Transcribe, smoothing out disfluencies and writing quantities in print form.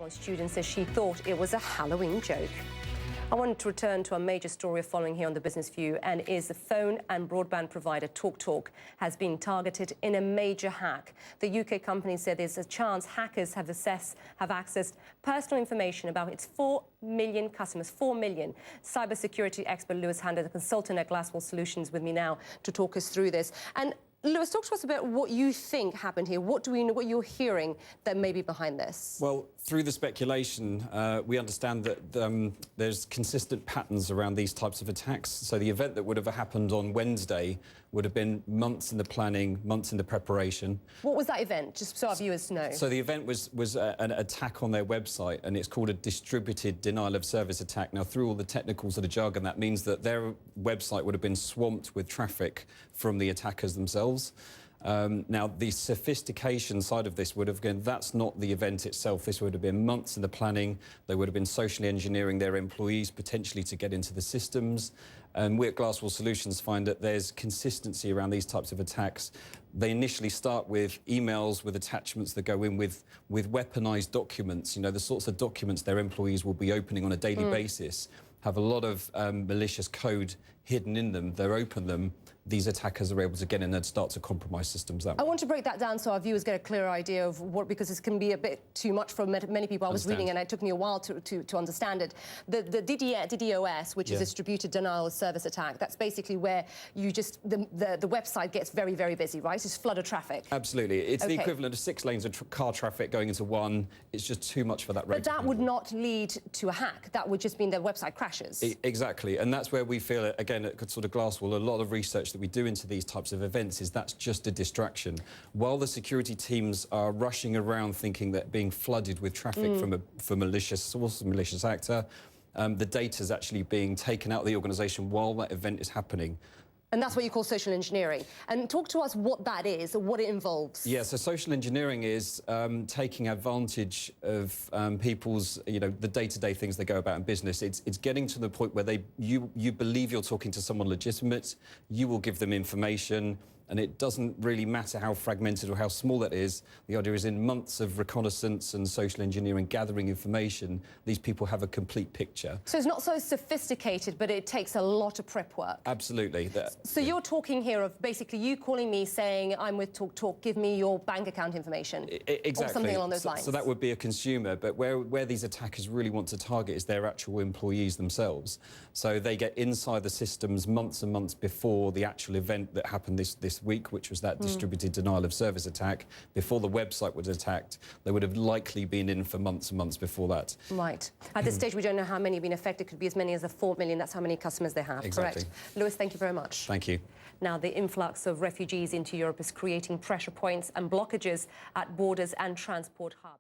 Student says she thought it was a Halloween joke. I wanted to return to a major story following here on the Business View, and is the phone and broadband provider TalkTalk has been targeted in a major hack. The UK company said there's a chance hackers have accessed personal information about its 4 million customers. 4 million. Cybersecurity expert Lewis Henderson, a consultant at Glasswall Solutions, with me now to talk us through this. And Lewis, talk to us about what you think happened here. What do we know, what you're hearing that may be behind this? Well, through the speculation, we understand that there's consistent patterns around these types of attacks. So the event that would have happened on Wednesday would have been months in the planning, months in the preparation. What was that event, just so our viewers know? So the event was an attack on their website, and it's called a distributed denial of service attack. Now, through all the technicals of the jargon, that means that their website would have been swamped with traffic from the attackers themselves. Now, the sophistication side of this would have been, that's not the event itself. This would have been months in the planning. They would have been socially engineering their employees, potentially to get into the systems. And we at Glasswall Solutions find that there's consistency around these types of attacks. They initially start with emails with attachments that go in with weaponized documents. You know, the sorts of documents their employees will be opening on a daily basis have a lot of malicious code hidden in them. They open them. These attackers are able to get in and start to compromise systems that way. I want to break that down so our viewers get a clearer idea of what, because this can be a bit too much for many people. I was reading and it took me a while to understand it. The DDoS, which is distributed denial of service attack, that's basically where you just, the website gets very, very busy, right? It's flood of traffic. Absolutely. It's the equivalent of 6 lanes of car traffic going into one. It's just too much for that road. But that would not lead to a hack. That would just mean their website crashes. Exactly. And that's where we feel, again, at sort of Glasswall, a lot of research that we do into these types of events is that's just a distraction. While the security teams are rushing around thinking that being flooded with traffic from a malicious source, a malicious actor, the data is actually being taken out of the organisation while that event is happening. And that's what you call social engineering. And talk to us what that is, what it involves. Yeah, so social engineering is taking advantage of people's, you know, the day-to-day things they go about in business. It's getting to the point where you believe you're talking to someone legitimate, you will give them information, and it doesn't really matter how fragmented or how small that is. The idea is in months of reconnaissance and social engineering, gathering information, these people have a complete picture. So it's not so sophisticated, but it takes a lot of prep work. Absolutely. So you're talking here of basically you calling me saying, I'm with TalkTalk, give me your bank account information. Exactly. Or something along those lines. So that would be a consumer, but where these attackers really want to target is their actual employees themselves. So they get inside the systems months and months before the actual event that happened this week, which was that distributed denial of service attack. Before the website was attacked, they would have likely been in for months and months before that. Right. At this stage, we don't know how many have been affected. It could be as many as 4 million. That's how many customers they have. Exactly. Correct. Lewis, thank you very much. Thank you. Now, the influx of refugees into Europe is creating pressure points and blockages at borders and transport hubs.